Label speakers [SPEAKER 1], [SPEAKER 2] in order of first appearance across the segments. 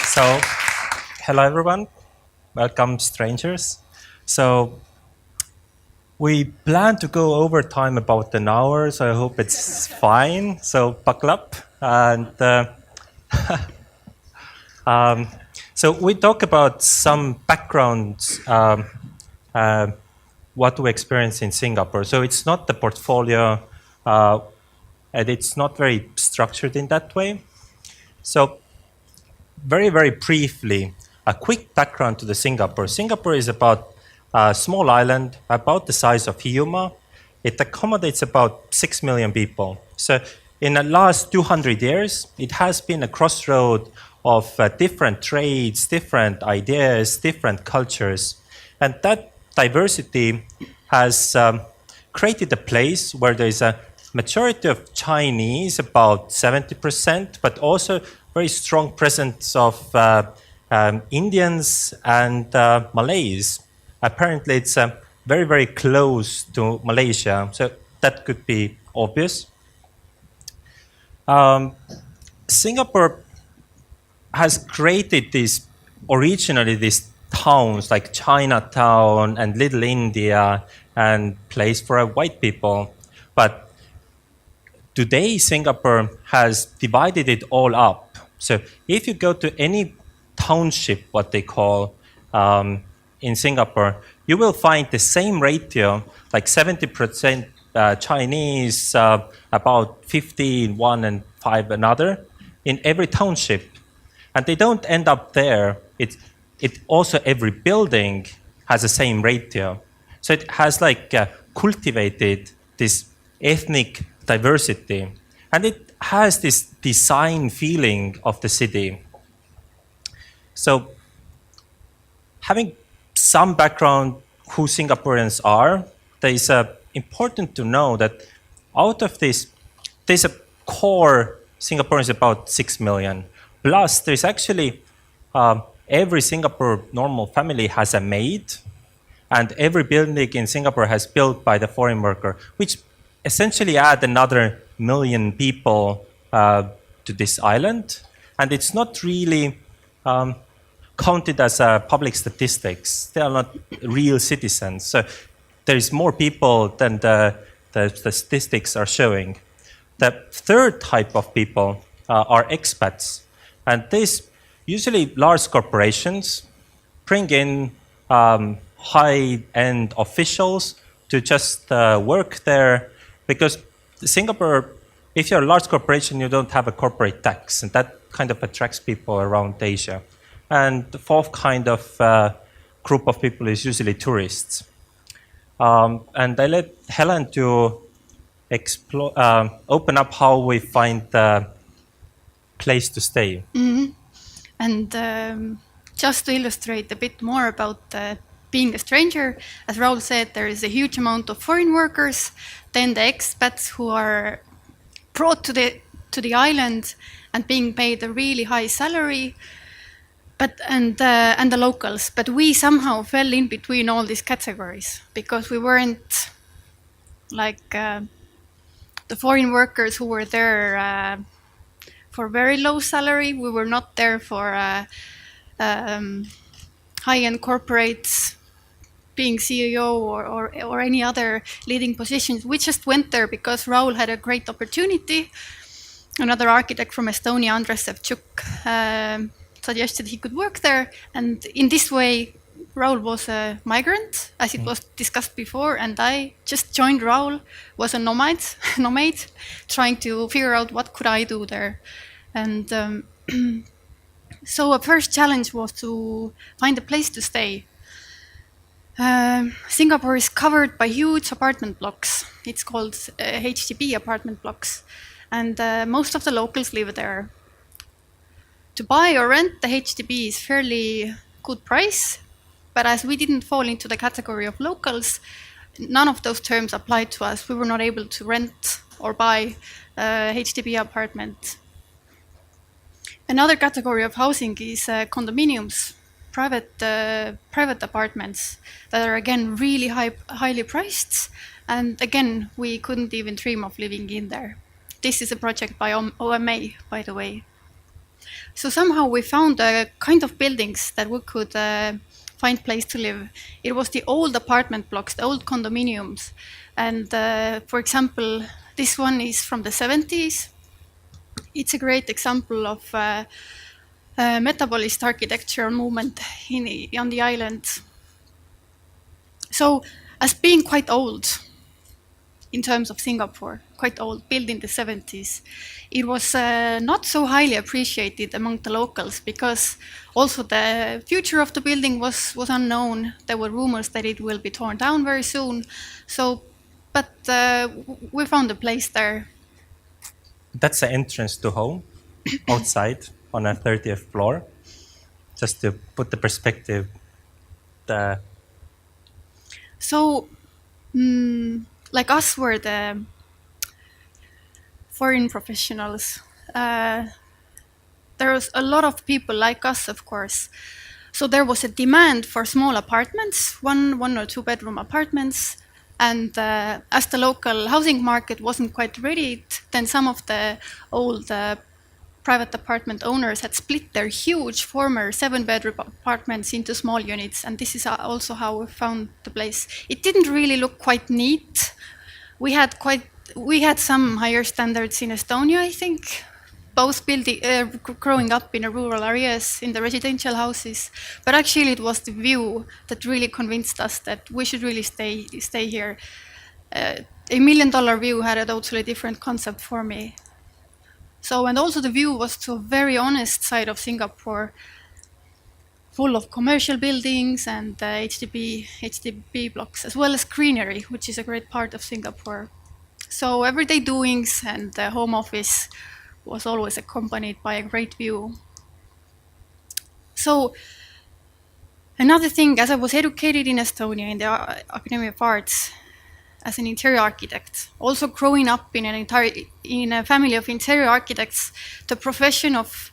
[SPEAKER 1] So, hello everyone. Welcome, strangers. So, we plan to go over time about an hour, so I hope it's fine. So, buckle up. And so, we talk about some backgrounds, what we experience in Singapore. So, it's not the portfolio, and it's not very structured in that way. So, very, very briefly, a quick background to the Singapore. Singapore is about a small island, about the size of Hiiumaa. It accommodates about 6 million people. So in the last 200 years, it has been a crossroad of different trades, different ideas, different cultures. And that diversity has created a place where there's a majority of Chinese, about 70%, but also very strong presence of Indians and Malays. Apparently, it's very, very close to Malaysia, so that could be obvious. Singapore has created originally these towns like Chinatown and Little India and place for white people. But today, Singapore has divided it all up. So if you go to any township, what they call in Singapore, you will find the same ratio, like 70% Chinese, about 15, 1 and 5 another, in every township. And they don't end up there. It also, every building has the same ratio. So it has cultivated this ethnic diversity. And it has this design feeling of the city. So having some background who Singaporeans are, it's important to know that out of this, there's a core Singaporeans about 6 million. Plus, there's actually every Singapore normal family has a maid, and every building in Singapore has built by the foreign worker, which essentially add another million people to this island. And it's not really counted as public statistics. They are not real citizens. So there's more people than the statistics are showing. The third type of people are expats. And these usually large corporations bring in high-end officials to just work there, because Singapore, if you're a large corporation, you don't have a corporate tax, and that kind of attracts people around Asia. And the fourth kind of group of people is usually tourists. And I let Helen to open up how we find the place to stay.
[SPEAKER 2] Mm-hmm. And just to illustrate a bit more about being a stranger, as Raul said, there is a huge amount of foreign workers, then the expats who are brought to the island and being paid a really high salary, and the locals. But we somehow fell in between all these categories because we weren't like the foreign workers who were there for very low salary. We were not there for high-end corporates, being CEO or any other leading positions. We just went there because Raul had a great opportunity. Another architect from Estonia, Andres Sevchuk, suggested he could work there. And in this way, Raul was a migrant, as it was discussed before, and I just joined Raul, was a nomad, trying to figure out what could I do there. And so a first challenge was to find a place to stay. Singapore is covered by huge apartment blocks. It's called HDB apartment blocks. And most of the locals live there. To buy or rent the HDB is fairly good price, but as we didn't fall into the category of locals, none of those terms applied to us. We were not able to rent or buy a HDB apartment. Another category of housing is condominiums, private apartments that are again really highly priced, and again we couldn't even dream of living in there. This is a project by OMA, by the way. So somehow we found a kind of buildings that we could find place to live. It was the old apartment blocks, the old condominiums. And for example, this one is from the 70s. It's a great example of metabolist architectural movement on the island. So as being quite old in terms of Singapore, quite old, built in the 70s, it was not so highly appreciated among the locals because also the future of the building was unknown. There were rumors that it will be torn down very soon. So, but we found a place there.
[SPEAKER 1] That's the entrance to home, outside on a 30th floor. Just to put the perspective.
[SPEAKER 2] So, like us were the foreign professionals. There was a lot of people like us, of course. So there was a demand for small apartments, one or two bedroom apartments. And as the local housing market wasn't quite ready, then some of the old private apartment owners had split their huge former 7-bedroom apartments into small units. And this is also how we found the place. It didn't really look quite neat. We had some higher standards in Estonia, I think, both growing up in the rural areas, in the residential houses. But actually it was the view that really convinced us that we should really stay here. $1 million view had a totally different concept for me. So, and also the view was to a very honest side of Singapore, full of commercial buildings and HDB blocks, as well as greenery, which is a great part of Singapore. So everyday doings and the home office was always accompanied by a great view. So another thing, as I was educated in Estonia in the Academy of Arts as an interior architect, also growing up in a family of interior architects, the profession of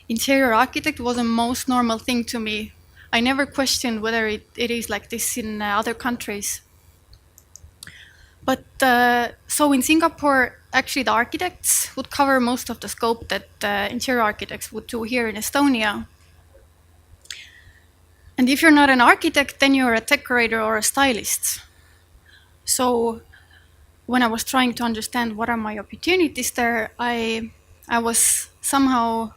[SPEAKER 2] interior architect was the most normal thing to me. I never questioned whether it is like this in other countries. But so in Singapore, actually the architects would cover most of the scope that interior architects would do here in Estonia. And if you're not an architect, then you're a decorator or a stylist. So when I was trying to understand what are my opportunities there, I was somehow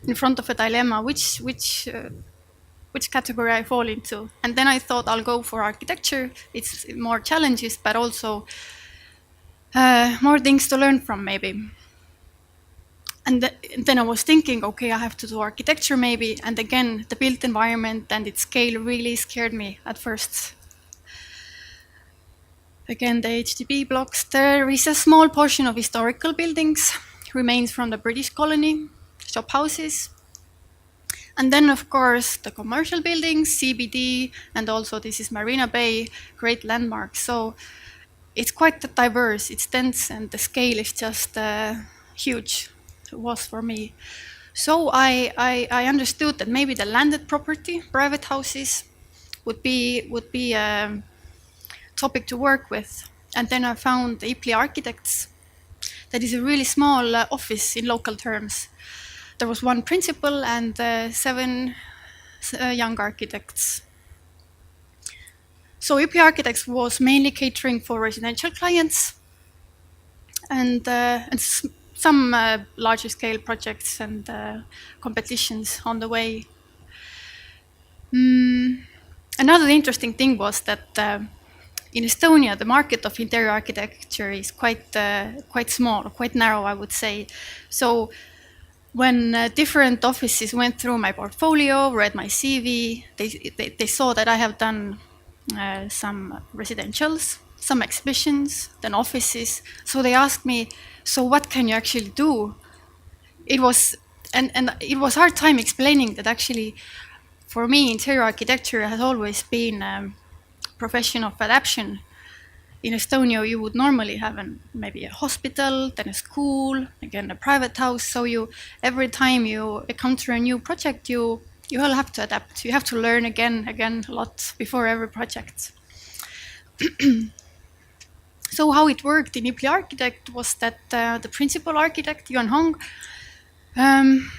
[SPEAKER 2] in front of a dilemma, which category I fall into. And then I thought I'll go for architecture. It's more challenges, but also more things to learn from maybe. And then I was thinking, okay, I have to do architecture maybe. And again, the built environment and its scale really scared me at first. Again, the HDB blocks, there is a small portion of historical buildings, remains from the British colony, shop houses. And then, of course, the commercial buildings, CBD, and also this is Marina Bay, great landmarks. So it's quite diverse, it's dense, and the scale is just huge. It was for me. So I understood that maybe the landed property, private houses, would be a topic to work with. And then I found IPLI Architects. That is a really small office in local terms. There was one principal and 7 young architects. So IPLI Architects was mainly catering for residential clients and some larger scale projects and competitions on the way. Another interesting thing was that in Estonia, the market of interior architecture is quite small, quite narrow, I would say. So when different offices went through my portfolio, read my CV, they saw that I have done some residentials, some exhibitions, then offices. So they asked me, so what can you actually do? It was hard time explaining that actually, for me, interior architecture has always been a profession of adaptation. In Estonia, you would normally have maybe a hospital, then a school, again a private house. So every time you encounter a new project, you will have to adapt. You have to learn again a lot before every project. So how it worked in IPLI Architect was that the principal architect, Yuan Hong, Um,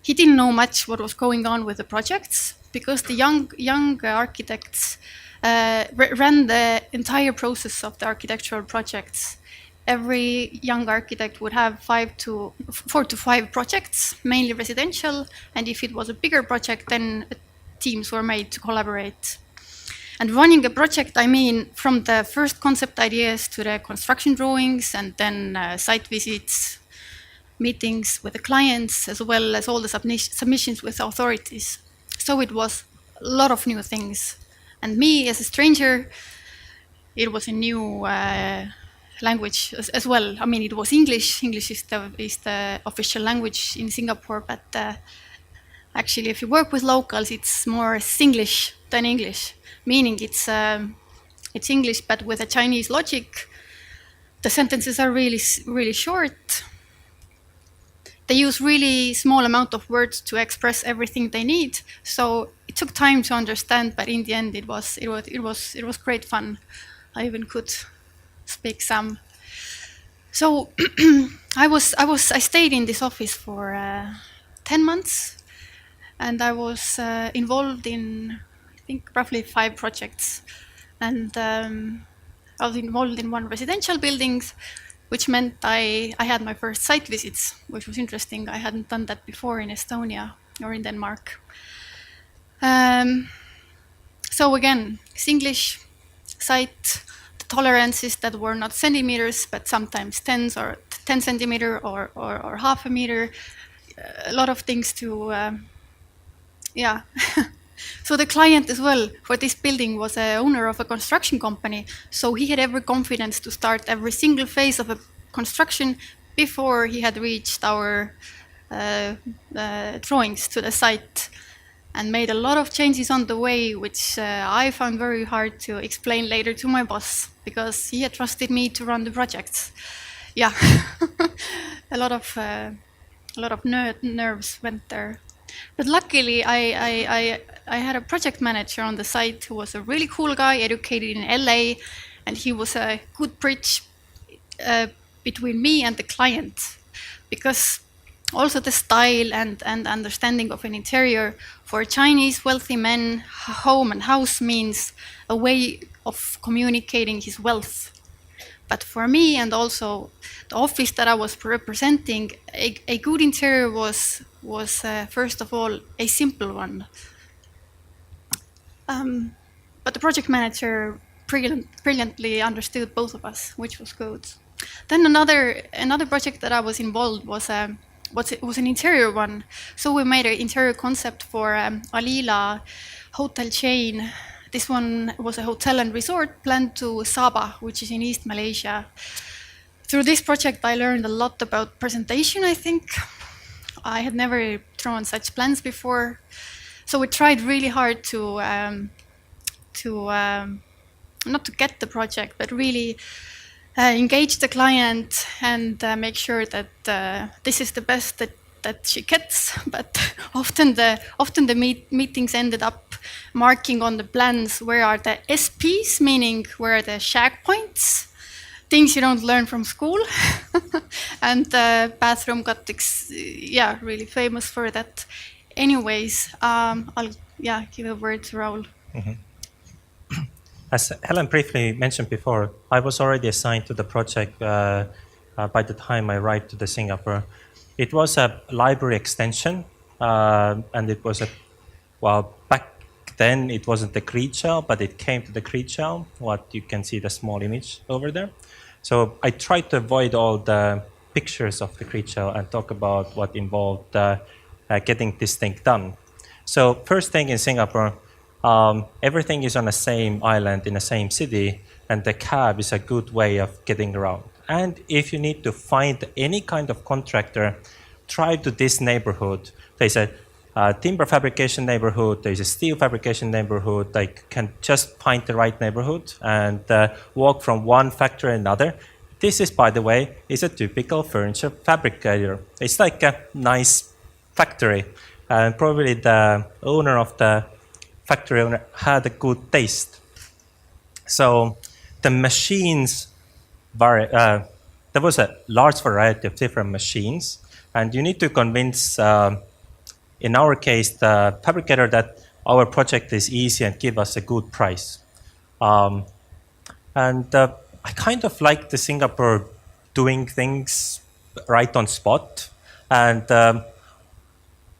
[SPEAKER 2] he didn't know much what was going on with the projects because the young architects ran the entire process of the architectural projects. Every young architect would have 4 to 5 projects, mainly residential, and if it was a bigger project, then teams were made to collaborate. And running a project, I mean, from the first concept ideas to the construction drawings, and then site visits, meetings with the clients, as well as all the submissions with authorities. So it was a lot of new things. And me, as a stranger, it was a new language as well. I mean, it was English. English is the official language in Singapore, but actually, if you work with locals, it's more Singlish than English, meaning it's English, but with a Chinese logic. The sentences are really short. They use really small amount of words to express everything they need. So it took time to understand, but in the end, it was great fun. I even could speak some. So I stayed in this office for 10 months, and I was involved in, I think, roughly 5 projects. And I was involved in 1 residential building, which meant I had my first site visits, which was interesting. I hadn't done that before in Estonia or in Denmark. So again, it's English, site, the tolerances that were not centimeters, but sometimes 10 centimeter or half a meter. A lot of things to, yeah. So the client as well for this building was a owner of a construction company. So he had every confidence to start every single phase of a construction before he had reached our drawings to the site, and made a lot of changes on the way, which I found very hard to explain later to my boss, because he had trusted me to run the projects. Yeah, a lot of nerves went there. But luckily, I had a project manager on the site who was a really cool guy, educated in LA, and he was a good bridge between me and the client, because also the style and understanding of an interior for Chinese wealthy men, home and house means a way of communicating his wealth. But for me, and also the office that I was representing, a good interior was first of all a simple one. But the project manager brilliantly understood both of us, which was good. Then another project that I was involved was an interior one. So we made an interior concept for Alila hotel chain. This one was a hotel and resort planned to Sabah, which is in East Malaysia. Through this project, I learned a lot about presentation, I think. I had never drawn such plans before. So we tried really hard to not to get the project, but really engage the client and make sure that this is the best that she gets. But often the meetings ended up marking on the plans where are the SPs, meaning where are the shag points, things you don't learn from school. And the bathroom got really famous for that. Anyways, I'll give a word to Raul.
[SPEAKER 1] Mm-hmm. As Helen briefly mentioned before, I was already assigned to the project by the time I arrived to Singapore. It was a library extension, and it was back then it wasn't the Kriegel, but it came to the Kriegel, what you can see the small image over there. So I tried to avoid all the pictures of the Kriegel and talk about what involved getting this thing done. So first thing in Singapore, everything is on the same island in the same city, and the cab is a good way of getting around. And if you need to find any kind of contractor, try to this neighborhood. There's a timber fabrication neighborhood, there's a steel fabrication neighborhood. I can just find the right neighborhood and walk from one factory to another. This is, by the way, is a typical furniture fabricator. It's like a nice factory, and probably the owner of the factory owner had a good taste. So the machines there was a large variety of different machines, And you need to convince, in our case, the fabricator that our project is easy and give us a good price. I kind of like the Singapore doing things right on spot. And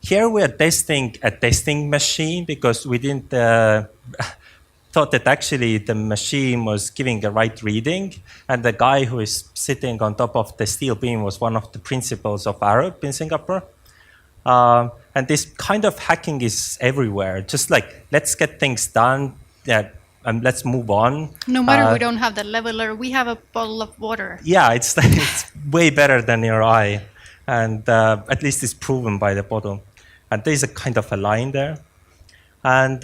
[SPEAKER 1] here we are testing a testing machine because we didn't thought that actually the machine was giving the right reading. And the guy who is sitting on top of the steel beam was one of the principals of Arab in Singapore. And this kind of hacking is everywhere. Just like, let's get things done. Yeah, and let's move on.
[SPEAKER 2] No matter we don't have the leveler, we have a bottle of water.
[SPEAKER 1] Yeah, it's way better than your eye. And at least it's proven by the bottle. And there's a kind of a line there. And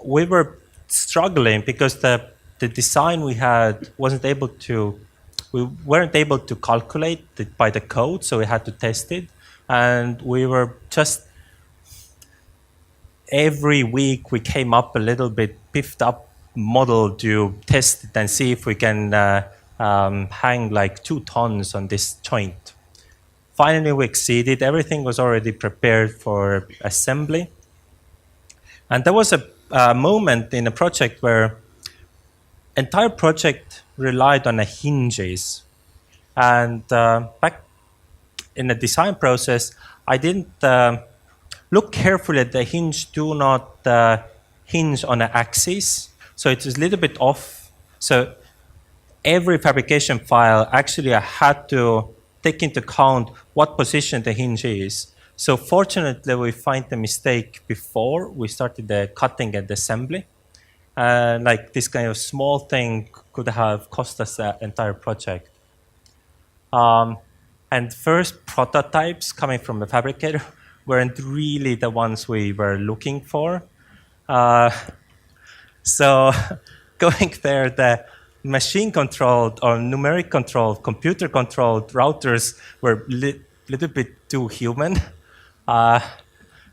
[SPEAKER 1] we were struggling because the design we had we weren't able to calculate it by the code, so we had to test it. And we were just, every week we came up a little bit piffed up model to test it and see if we can hang like 2 tons on this joint. Finally, we exceeded. Everything was already prepared for assembly. And there was a moment in a project where entire project relied on the hinges. And back in the design process, I didn't look carefully at the hinge. Do not hinge on an axis. So it was a little bit off. So every fabrication file, actually I had to take into account what position the hinge is. So fortunately, we find the mistake before we started the cutting and assembly. Like this kind of small thing could have cost us the entire project. And first prototypes coming from the fabricator weren't really the ones we were looking for. So going there, the machine-controlled or numeric-controlled, computer-controlled routers were a little bit too human.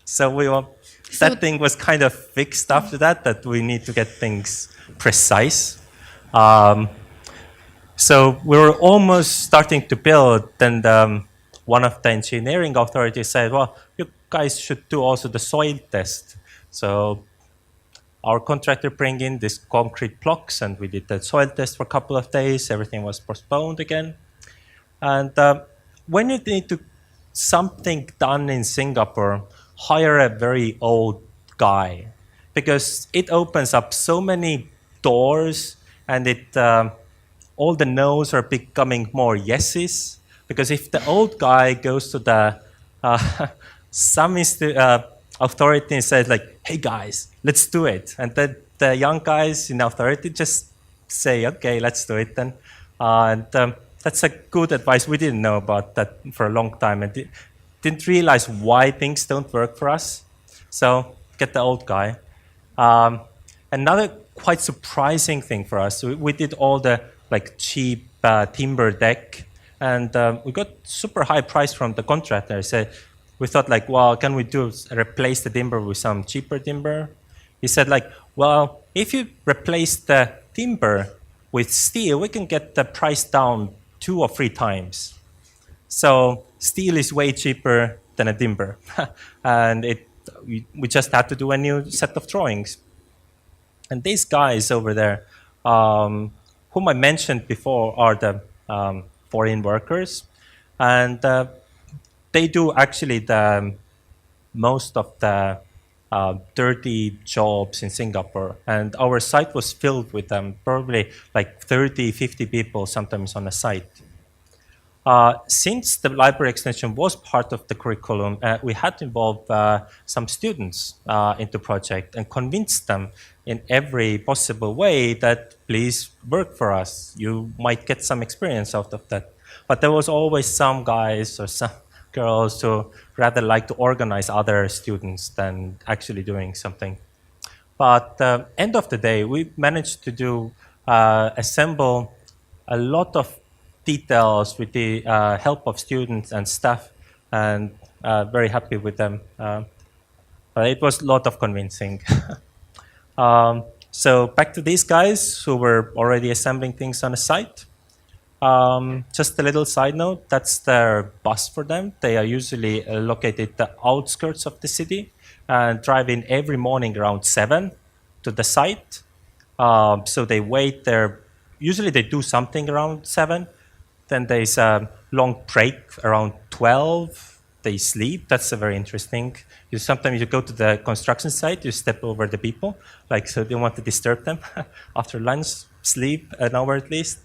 [SPEAKER 1] So that thing was kind of fixed after that we need to get things precise. So we were almost starting to build, and one of the engineering authorities said, well, you guys should do also the soil test. So our contractor bring in these concrete blocks, and we did the soil test for a couple of days. Everything was postponed again. And when you need to something done in Singapore, hire a very old guy, because it opens up so many doors, and all the no's are becoming more yeses. Because if the old guy goes to the some authority and says like, hey guys, let's do it. And then the young guys in authority just say, okay, let's do it then. That's a good advice. We didn't know about that for a long time and didn't realize why things don't work for us. So get the old guy. Another quite surprising thing for us, we did all the like cheap timber deck, and we got super high price from the contractor. So we thought like, well, can we replace the timber with some cheaper timber? He said like, well, if you replace the timber with steel, we can get the price down 2 or 3 times. So steel is way cheaper than a timber. And we just had to do a new set of drawings. And these guys over there, whom I mentioned before, are the foreign workers. And they do actually the most of the dirty jobs in Singapore. And our site was filled with them, probably like 30, 50 people sometimes on a site. Since the library extension was part of the curriculum, we had to involve some students into the project and convince them in every possible way that please work for us. You might get some experience out of that. But there was always some guys or some girls who rather like to organize other students than actually doing something. But end of the day, we managed to assemble a lot of details with the help of students and staff, and very happy with them. But it was a lot of convincing. So back to these guys who were already assembling things on the site. Just a little side note, that's their bus for them. They are usually located at the outskirts of the city and drive in every morning around 7 to the site. So they wait there. Usually they do something around 7. Then there's a long break around 12. They sleep. That's a very interesting. Sometimes you go to the construction site, you step over the people, like so you don't want to disturb them. After lunch, sleep an hour at least.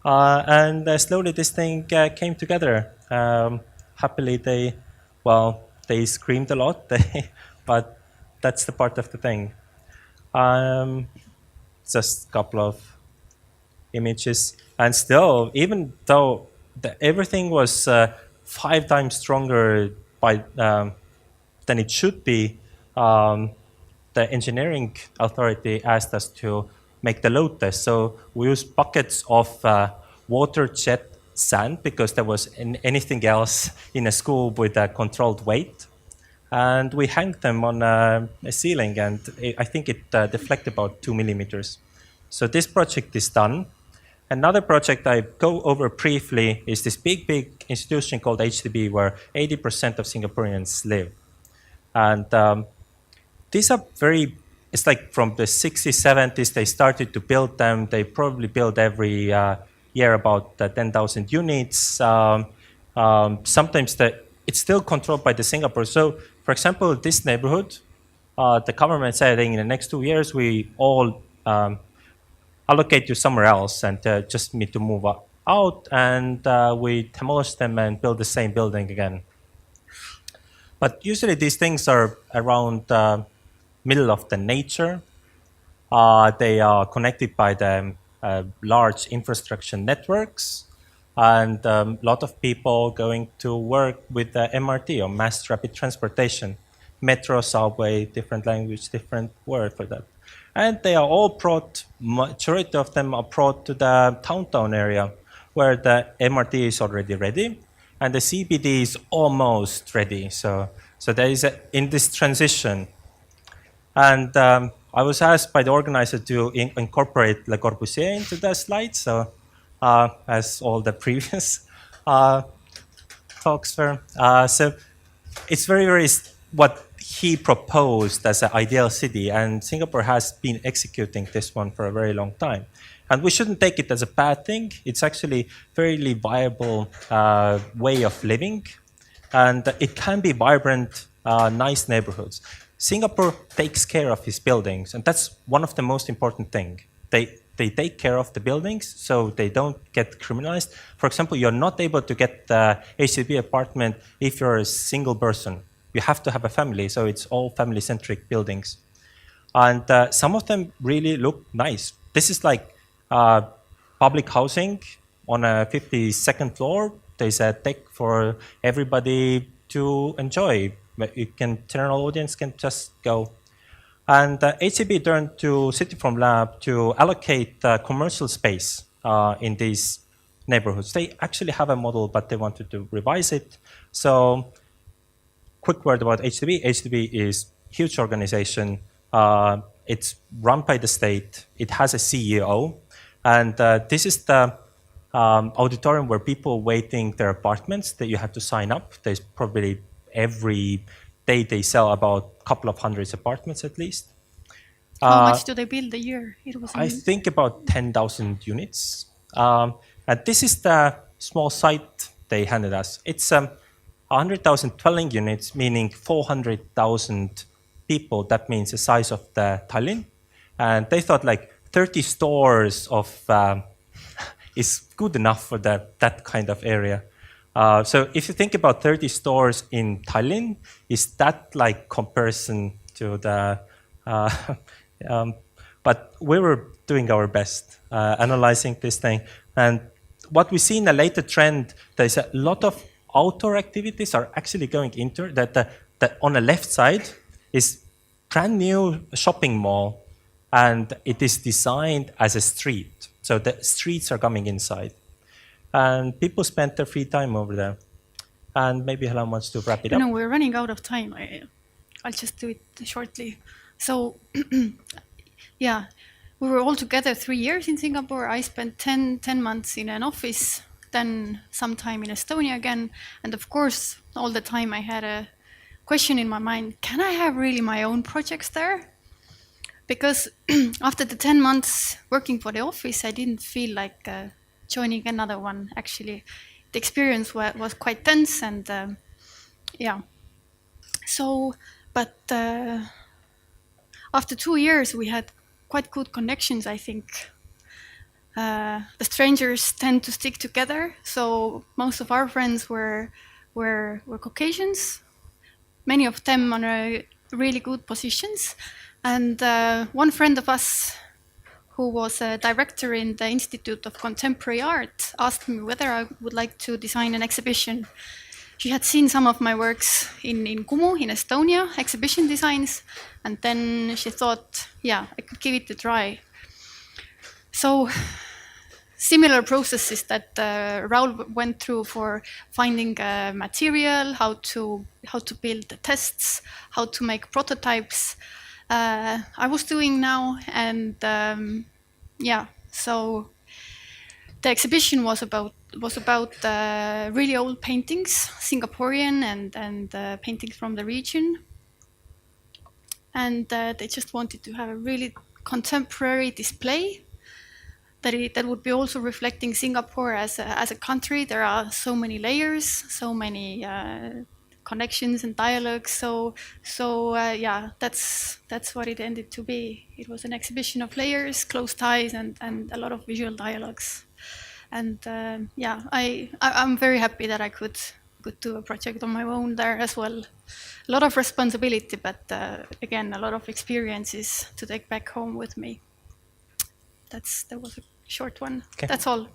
[SPEAKER 1] And slowly this thing came together. Happily, they screamed a lot, but that's the part of the thing. Just a couple of images. And still, even though everything was 5 times stronger than it should be, the engineering authority asked us to make the load test. So we used buckets of water jet sand because there was anything else in a school with a controlled weight. And we hanged them on a ceiling, and I think it deflected about 2 millimeters. So this project is done. Another project I go over briefly is this big institution called HDB, where 80% of Singaporeans live. And these are it's like from the 60s, 70s, they started to build them. They probably build every year about 10,000 units. Sometimes it's still controlled by the Singapore. So, for example, this neighborhood, the government said in the next 2 years, we all allocate you somewhere else and just need to move out, and we demolish them and build the same building again. But usually these things are around middle of the nature. They are connected by the large infrastructure networks, and a lot of people going to work with the MRT, or mass rapid transportation. Metro, subway, different language, different word for that. And they are all majority of them are brought to the downtown area, where the MRT is already ready, and the CBD is almost ready. So there is in this transition. And I was asked by the organizer to incorporate Le Corbusier into the slides, so as all the previous talks were. So it's very what he proposed as an ideal city, and Singapore has been executing this one for a very long time. And we shouldn't take it as a bad thing. It's actually very viable way of living, and it can be vibrant, nice neighborhoods. Singapore takes care of his buildings, and that's one of the most important things. They take care of the buildings so they don't get criminalized. For example, you're not able to get the HDB apartment if you're a single person. You have to have a family, so it's all family-centric buildings. And some of them really look nice. This is like public housing on a 52nd floor. There's a deck for everybody to enjoy. General audience can just go. And HCB turned to Cityform Lab to allocate commercial space in these neighborhoods. They actually have a model, but they wanted to revise it. So, quick word about HDB. HDB is a huge organization. It's run by the state. It has a CEO. And this is the auditorium where people waiting their apartments that you have to sign up. There's probably every day they sell about a couple of hundreds apartments at least.
[SPEAKER 2] How much do they build a year?
[SPEAKER 1] I think about 10,000 units. And this is the small site they handed us. It's 100,000 dwelling units, meaning 400,000 people. That means the size of the Tallinn. And they thought like 30 stores of is good enough for that kind of area. So if you think about 30 stores in Tallinn, is that like comparison to the, but we were doing our best, analyzing this thing. And what we see in a later trend, there's a lot of outdoor activities are actually going into that on the left side is brand new shopping mall, and it is designed as a street. So the streets are coming inside. And people spend their free time over there. And maybe Helen wants to wrap it up.
[SPEAKER 2] No, we're running out of time. I'll just do it shortly. So, yeah, we were all together 3 years in Singapore. I spent 10 months in an office, then some time in Estonia again. And of course, all the time I had a question in my mind, can I have really my own projects there? Because after the 10 months working for the office, I didn't feel like joining another one, actually. The experience was quite tense and yeah. So, but after 2 years, we had quite good connections, I think. The strangers tend to stick together, so most of our friends were Caucasians, many of them on really good positions. And one friend of us, who was a director in the Institute of Contemporary Art, asked me whether I would like to design an exhibition. She had seen some of my works in Kumu, in Estonia, exhibition designs, and then she thought, yeah, I could give it a try. So similar processes that Raul went through for finding material, how to build the tests, how to make prototypes, I was doing now. And yeah, so the exhibition was about really old paintings, Singaporean and paintings from the region. And they just wanted to have a really contemporary display that would be also reflecting Singapore as a country. There are so many layers, so many connections and dialogues. So yeah, that's what it ended to be. It was an exhibition of layers, close ties, and a lot of visual dialogues. And yeah, I'm very happy that I could do a project on my own there as well. A lot of responsibility, but again, a lot of experiences to take back home with me. That was a short one. Okay. That's all.